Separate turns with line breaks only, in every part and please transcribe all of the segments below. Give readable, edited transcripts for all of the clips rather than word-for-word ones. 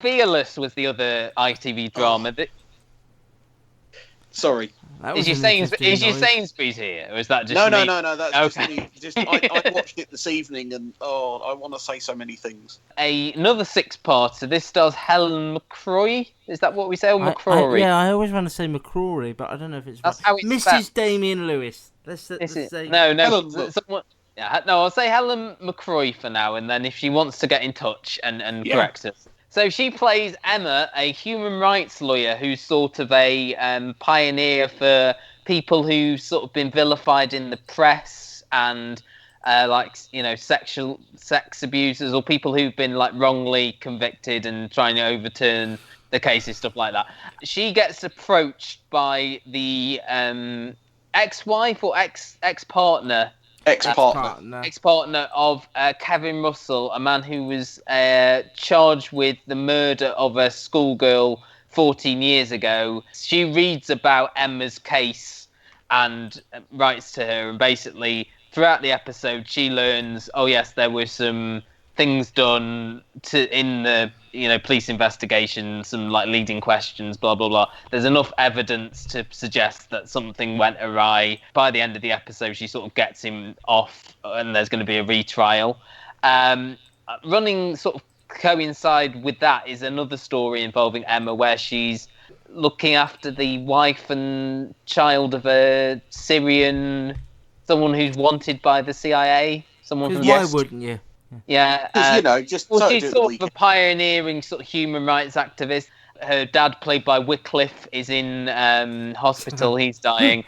Fearless was the other ITV drama.
Sorry.
Is your Sainsbury's here, or is that just
No.
me?
That's
Okay.
I watched it this evening, and I want to say so many things.
Another six-parter. This stars Helen McCrory. Is that what we say? Or McCrory?
I always want to say McCrory, but I don't know if it's
That's
right.
how it's
Mrs.
spelled.
Damian Lewis. Let's say
No. Someone, I'll say Helen McCrory for now, and then if she wants to get in touch and correct us. So she plays Emma, a human rights lawyer who's sort of a pioneer for people who've sort of been vilified in the press and sexual sex abusers, or people who've been like wrongly convicted and trying to overturn the cases, stuff like that. She gets approached by the ex-wife or ex-partner of Kevin Russell, a man who was charged with the murder of a schoolgirl 14 years ago. She reads about Emma's case and writes to her, and basically throughout the episode she learns, oh yes, there were some things done in the police investigation, some like leading questions, blah blah blah. There's enough evidence to suggest that something went awry. By the end of the episode, she sort of gets him off, and there's going to be a retrial. Running sort of coincide with that is another story involving Emma, where she's looking after the wife and child of a Syrian, someone who's wanted by the CIA.
Why wouldn't you?
Yeah, she's sort of a pioneering sort of human rights activist. Her dad, played by Wycliffe, is in hospital. He's dying.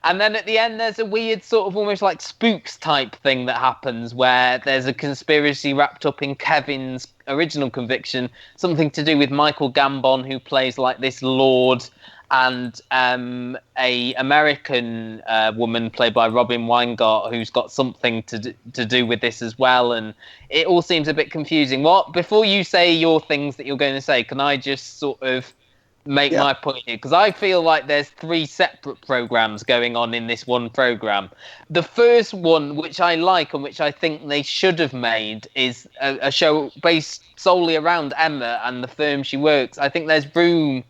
And then at the end, there's a weird sort of almost like Spooks type thing that happens, where there's a conspiracy wrapped up in Kevin's original conviction, something to do with Michael Gambon, who plays like this lord, and a American woman played by Robin Weingart, who's got something to do with this as well. And it all seems a bit confusing. Before you say your things that you're going to say, can I just sort of make my point here? Because I feel like there's three separate programs going on in this one program. The first one, which I like and which I think they should have made, is a show based solely around Emma and the firm she works. I think there's room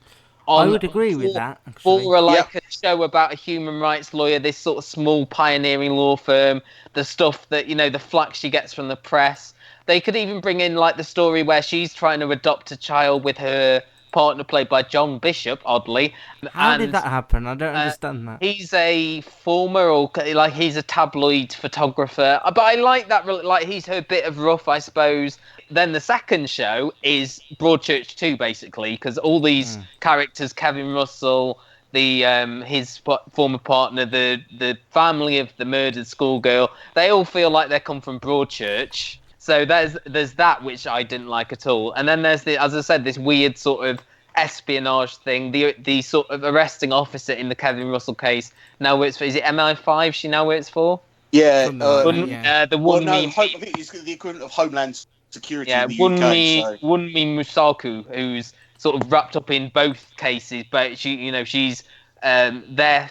I would agree with that, actually.
For a show about a human rights lawyer, this sort of small pioneering law firm, the stuff that, the flack she gets from the press. They could even bring in like the story where she's trying to adopt a child with her partner, played by John Bishop, oddly.
How did that happen? I don't understand that.
He's a he's a tabloid photographer, but I like that. Like, he's her bit of rough, I suppose. Then the second show is Broadchurch 2, basically, because all these characters, Kevin Russell, his former partner, the family of the murdered schoolgirl, they all feel like they come from Broadchurch. So there's that, which I didn't like at all. And then there's as I said, this weird sort of espionage thing. The sort of arresting officer in the Kevin Russell case now works for, is it MI5 she now works for?
Yeah.
I
think it's the equivalent of Homeland Security in the UK.
Wunmi Musaku, who's sort of wrapped up in both cases, but she's they're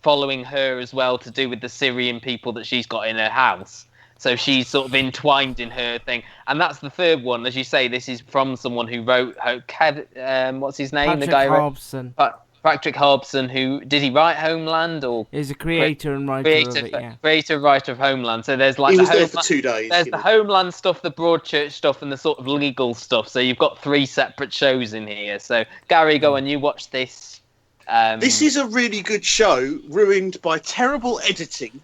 following her as well, to do with the Syrian people that she's got in her house. So she's sort of entwined in her thing. And that's the third one. As you say, this is from someone who wrote... what's his name? Patrick Hobson, who... Did he write Homeland? Or
he's a creator and writer of it, yeah.
Creator, writer of Homeland. So there's like...
He was there for 2 days.
There's the Homeland stuff, the Broadchurch stuff, and the sort of legal stuff. So you've got 3 separate shows in here. So, Gary, go on, you watch this.
This is a really good show, ruined by terrible editing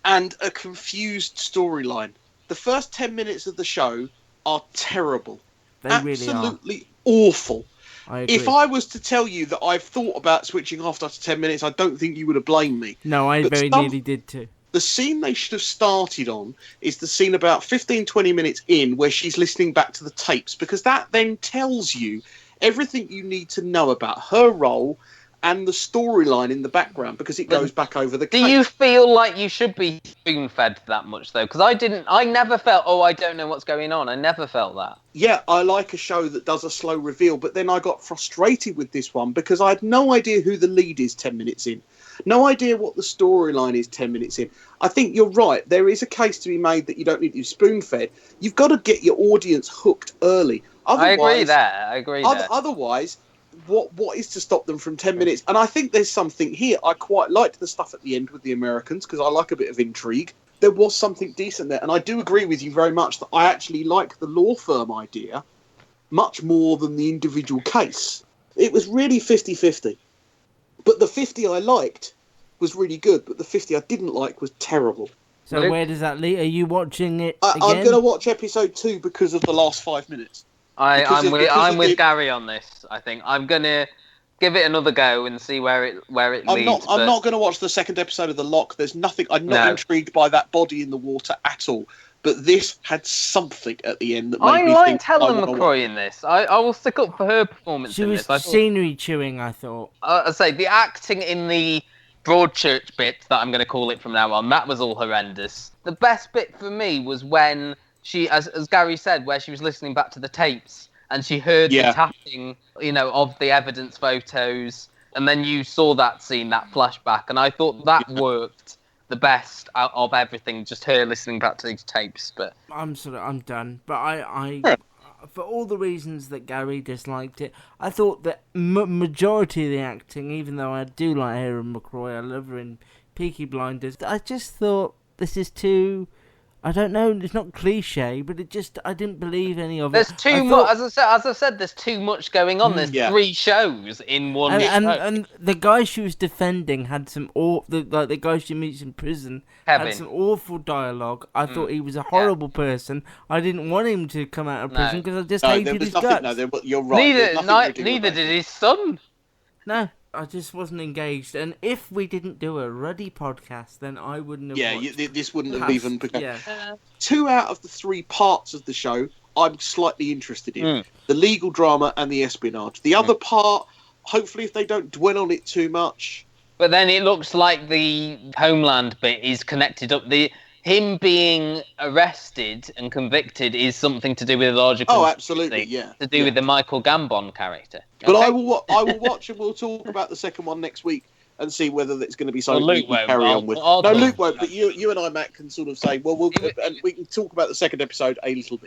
and a confused storyline. The first 10 minutes of the show are terrible.
They
Absolutely really awful.
I agree.
If I was to tell you that I've thought about switching off after 10 minutes, I don't think you would have blamed me.
No, I very nearly did too.
The scene they should have started on is the scene about 15-20 minutes in, where she's listening back to the tapes, because that then tells you everything you need to know about her role and the storyline in the background, because it goes back over the case.
Do you feel like you should be spoon-fed that much, though? Because I never felt, I don't know what's going on. I never felt that.
Yeah, I like a show that does a slow reveal, but then I got frustrated with this one because I had no idea who the lead is 10 minutes in. No idea what the storyline is 10 minutes in. I think you're right. There is a case to be made that you don't need to be spoon-fed. You've got to get your audience hooked early.
I agree there.
Otherwise, what is to stop them from 10 minutes? And I think there's something here. I quite liked the stuff at the end with the Americans because I like a bit of intrigue. There was something decent there. And I do agree with you very much that I actually like the law firm idea much more than the individual case. It was really 50-50. But the 50 I liked was really good, but the 50 I didn't like was terrible.
So where does that lead? Are you watching it again?
I'm going to watch episode 2 because of the last 5 minutes.
I'm with Gary on this. I think I'm going to give it another go and see where it leads.
I'm not going to watch the second episode of The Lock. There's nothing. I'm not intrigued by that body in the water at all. But this had something at the end that made me think.
I liked Helen McCroy in this. I will stick up for her performance in this.
She was scenery chewing, I thought.
I say the acting in the Broadchurch bit, that I'm going to call it from now on, that was all horrendous. The best bit for me was when she, as Gary said, where she was listening back to the tapes and she heard the tapping, of the evidence photos, and then you saw that scene, that flashback, and I thought that worked the best out of everything, just her listening back to these tapes. But
I'm done. But I for all the reasons that Gary disliked it, I thought that majority of the acting, even though I do like Erin McCroy, I love her in Peaky Blinders, I just thought this is too... I don't know, it's not cliche, but I didn't believe any of it.
There's too much, as I said, there's too much going on. There's 3 shows in one show.
And the guy she was defending had some the guy she meets in prison
Kevin.
had some awful dialogue. I thought he was a horrible person. I didn't want him to come out of prison because I just hated his guts.
You're right.
Neither did his son.
No. I just wasn't engaged, and if we didn't do a Ruddy podcast, then I wouldn't have watched.
This wouldn't have even become... 2 out of the 3 parts of the show I'm slightly interested in. The legal drama and the espionage. The other part, hopefully if they don't dwell on it too much...
But then it looks like the Homeland bit is connected up. Him being arrested and convicted is something to do with a larger conspiracy.
Oh, absolutely, yeah.
To do with the Michael Gambon character.
But I will watch and we'll talk about the second one next week and see whether it's going to be something we can carry on with. Luke won't, but you and I, Matt, can sort of say, we can talk about the second episode a little bit.